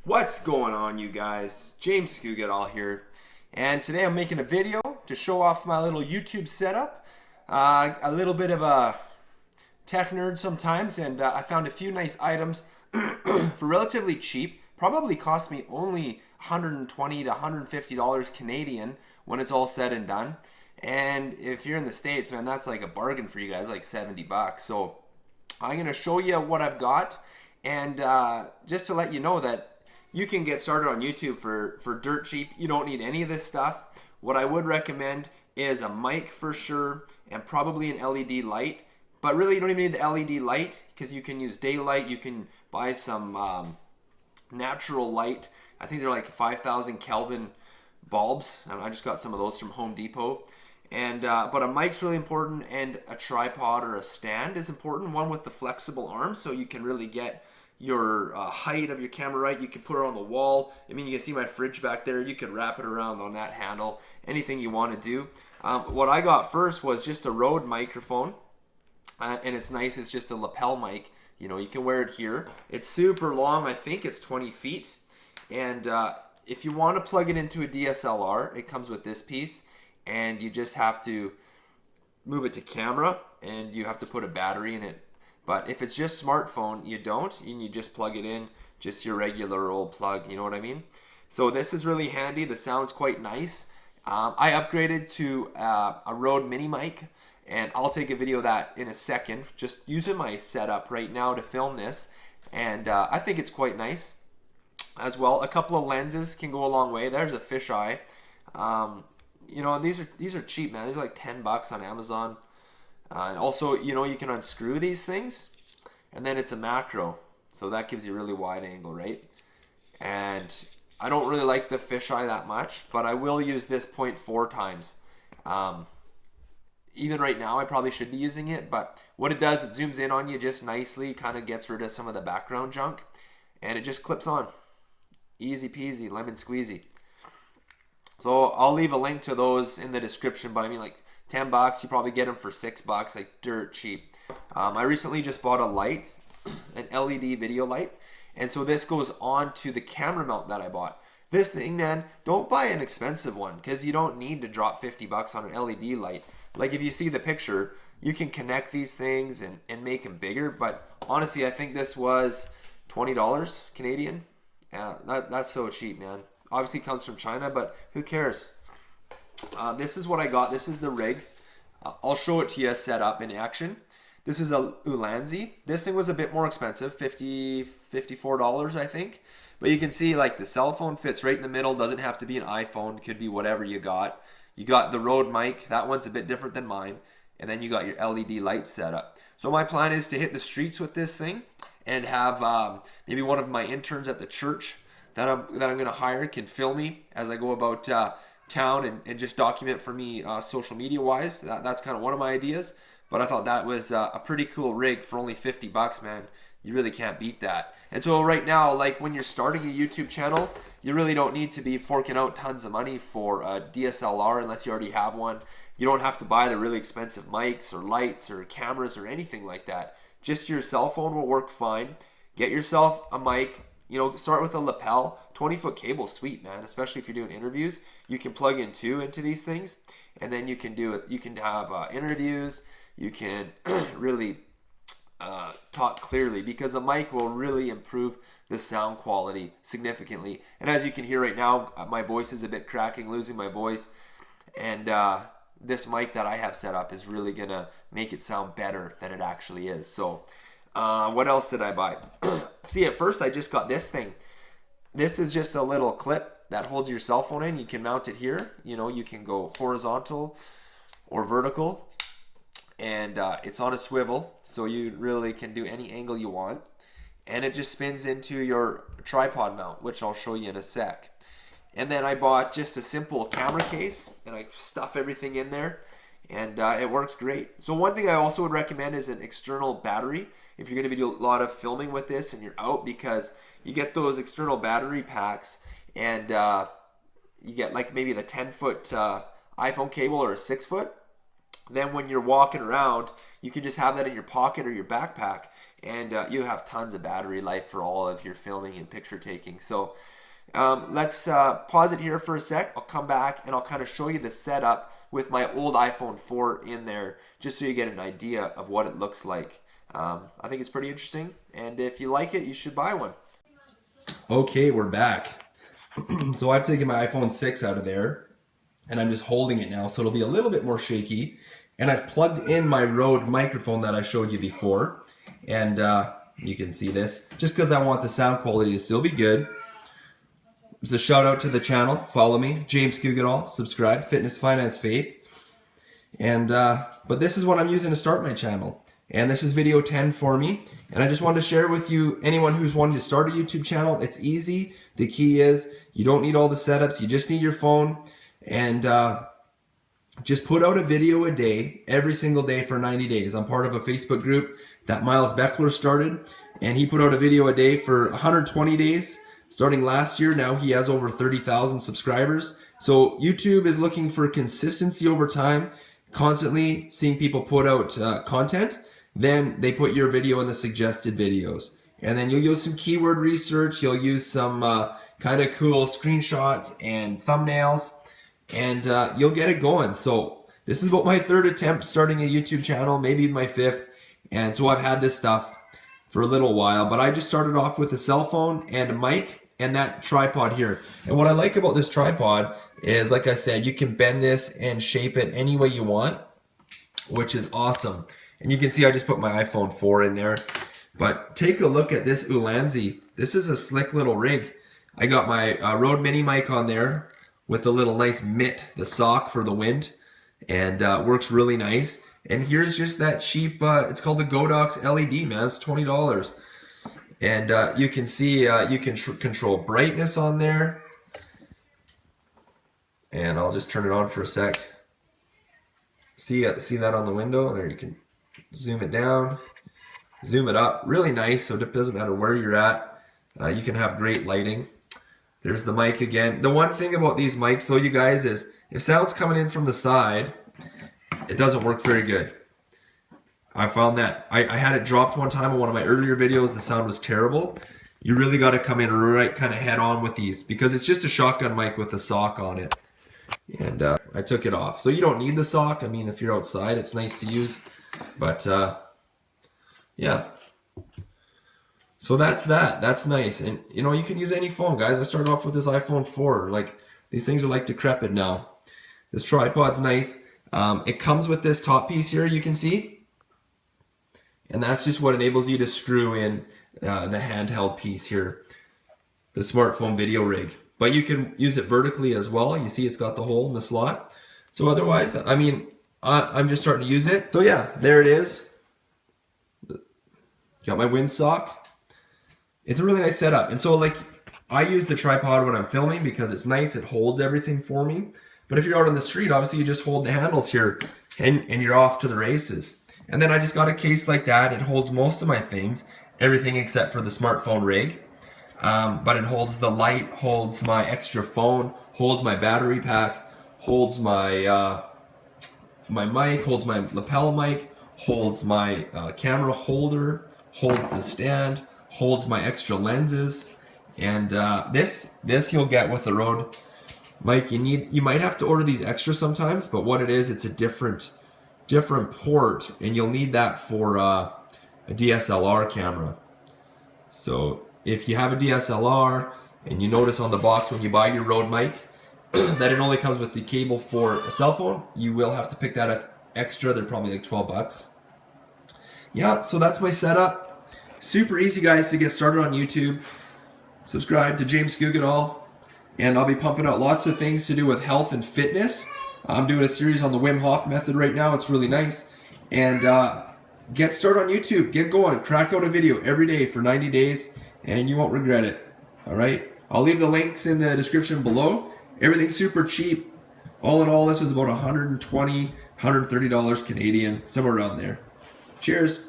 What's going on, you guys? James Scugadall here, and today I'm making a video to show off my little YouTube setup. A little bit of a tech nerd sometimes, and I found a few nice items for relatively cheap. Probably cost me only $120 to $150 Canadian when it's all said and done. And if you're in the States, man, that's like a bargain for you guys, like 70 bucks. So I'm gonna show you what I've got, and just to let you know that you can get started on YouTube for dirt cheap. You don't need any of this stuff. What I would recommend is a mic for sure, and probably an LED light. But really, you don't even need the LED light because you can use daylight. You can buy some natural light. I think they're like 5,000 Kelvin bulbs. I just got some of those from Home Depot. And but a mic's really important, and a tripod or a stand is important. One with the flexible arms, so you can really get your height of your camera right. You can put it on the wall. I mean, you can see my fridge back there. You could wrap it around on that handle. Anything you want to do. What I got first was just a Rode microphone, and it's nice. It's just a lapel mic. You know, you can wear it here. It's super long. I think it's 20 feet. And if you want to plug it into a DSLR, it comes with this piece, and you just have to move it to camera, and you have to put a battery in it. But if it's just smartphone, you don't, and you just plug it in, just your regular old plug, you know what I mean? So this is really handy. The sound's quite nice. I upgraded to a Rode mini mic, and I'll take a video of that in a second, just using my setup right now to film this, and I think it's quite nice as well. A couple of lenses can go a long way. There's a fisheye. You know, these are cheap, man. These are like 10 bucks on Amazon. And also, you know, you can unscrew these things, and then it's a macro, so that gives you really wide angle, right? And I don't really like the fisheye that much, but I will use this 0.4 times. Even right now, I probably should be using it, but what it does, it zooms in on you just nicely, kind of gets rid of some of the background junk, and it just clips on. Easy peasy, lemon squeezy. So I'll leave a link to those in the description, but I mean, like, 10 bucks, you probably get them for 6 bucks, like dirt cheap. I recently just bought a light, an LED video light, and so this goes on to the camera mount that I bought. This thing, man, don't buy an expensive one, because you don't need to drop 50 bucks on an LED light. Like, if you see the picture, you can connect these things and make them bigger, but honestly, I think this was $20 Canadian. Yeah, that's so cheap, man. Obviously, it comes from China, but who cares? This is what I got. This is the rig. I'll show it to you set up in action. This is a Ulanzi. This thing was a bit more expensive, $54, I think. But you can see, like, the cell phone fits right in the middle. Doesn't have to be an iPhone. Could be whatever you got. You got the Rode mic. That one's a bit different than mine. And then you got your LED light setup. So my plan is to hit the streets with this thing and have maybe one of my interns at the church that I'm going to hire can film me as I go about town and just document for me social media wise. That's kind of one of my ideas, but I thought that was a pretty cool rig for only 50 bucks, man. You really can't beat that. And so right now, like, when you're starting a YouTube channel, you really don't need to be forking out tons of money for a DSLR unless you already have one. You don't have to buy the really expensive mics or lights or cameras or anything like that. Just your cell phone will work fine. Get yourself a mic. You know, start with a lapel. 20-foot cable, sweet, man. Especially if you're doing interviews, you can plug in two into these things, and then you can do it. You can have interviews. You can really talk clearly, because a mic will really improve the sound quality significantly. And as you can hear right now, my voice is a bit cracking, losing my voice, and this mic that I have set up is really gonna make it sound better than it actually is. So. What else did I buy? See, at first I just got this thing. This is just a little clip that holds your cell phone in. You can mount it here. You know, you can go horizontal or vertical. And it's on a swivel, so you really can do any angle you want. And it just spins into your tripod mount, which I'll show you in a sec. And then I bought just a simple camera case, and I stuff everything in there. And it works great. So one thing I also would recommend is an external battery if you're going to be doing a lot of filming with this and you're out, because you get those external battery packs, and you get like maybe the 10-foot iPhone cable or a 6-foot. then when you're walking around, you can just have that in your pocket or your backpack, and you have tons of battery life for all of your filming and picture taking. So let's pause it here for a sec. I'll come back and I'll kind of show you the setup with my old iPhone 4 in there, just so you get an idea of what it looks like. I think it's pretty interesting, and if you like it, you should buy one. Okay, we're back. So I've taken my iPhone 6 out of there, and I'm just holding it now, so it'll be a little bit more shaky. And I've plugged in my Rode microphone that I showed you before, and you can see this, just because I want the sound quality to still be good. Just a shout out to the channel. Follow me, James Kugadall. Subscribe, Fitness, Finance, Faith. And but this is what I'm using to start my channel, and this is video 10 for me. And I just wanted to share with you, anyone who's wanting to start a YouTube channel, it's easy. The key is you don't need all the setups. You just need your phone, and just put out a video a day, every single day for 90 days. I'm part of a Facebook group that Miles Beckler started, and he put out a video a day for 120 days. Starting last year, now he has over 30,000 subscribers. So YouTube is looking for consistency over time, constantly seeing people put out content. Then they put your video in the suggested videos. And then you'll use some keyword research, you'll use some kind of cool screenshots and thumbnails, and you'll get it going. So this is about my third attempt starting a YouTube channel, maybe my fifth. And so I've had this stuff for a little while, but I just started off with a cell phone and a mic and that tripod here. And what I like about this tripod is, like I said, you can bend this and shape it any way you want, which is awesome. And you can see I just put my iPhone 4 in there. But take a look at this Ulanzi. This is a slick little rig. I got my Rode Mini mic on there with a little nice mitt, the sock for the wind, and works really nice. And here's just that cheap, it's called a Godox LED, man. It's $20. And you can see you can control brightness on there. And I'll just turn it on for a sec. See that on the window? There, you can zoom it down, zoom it up. Really nice, so it doesn't matter where you're at. You can have great lighting. There's the mic again. The one thing about these mics, though, you guys, is if sound's coming in from the side, it doesn't work very good. I found that. I had it dropped one time in one of my earlier videos. The sound was terrible. You really got to come in right kind of head on with these, because it's just a shotgun mic with a sock on it. And I took it off. So you don't need the sock. I mean, if you're outside, it's nice to use. But yeah. So that's that. That's nice. And you know, you can use any phone, guys. I started off with this iPhone 4. Like, these things are like decrepit now. This tripod's nice. It comes with this top piece here, you can see. And that's just what enables you to screw in the handheld piece here, the smartphone video rig. But you can use it vertically as well. You see it's got the hole in the slot. So otherwise, I mean, I'm just starting to use it. So yeah, there it is. Got my windsock. It's a really nice setup. And so, like, I use the tripod when I'm filming because it's nice. It holds everything for me. But if you're out on the street, obviously you just hold the handles here and you're off to the races. And then I just got a case like that. It holds most of my things, everything except for the smartphone rig. But it holds the light, holds my extra phone, holds my battery pack, holds my my mic, holds my lapel mic, holds my camera holder, holds the stand, holds my extra lenses. And this you'll get with the Rode mic. You might have to order these extra sometimes, but what it is, it's a different port, and you'll need that for a DSLR camera. So if you have a DSLR and you notice on the box when you buy your Rode mic that it only comes with the cable for a cell phone, you will have to pick that up extra. They're probably like 12 bucks. Yeah, so that's my setup. Super easy, guys, to get started on YouTube. Subscribe to James Kugadall, and I'll be pumping out lots of things to do with health and fitness. I'm doing a series on the Wim Hof method right now. It's really nice. And get started on YouTube. Get going. Crack out a video every day for 90 days, and you won't regret it. All right? I'll leave the links in the description below. Everything's super cheap. All in all, this was about $120, $130 Canadian, somewhere around there. Cheers.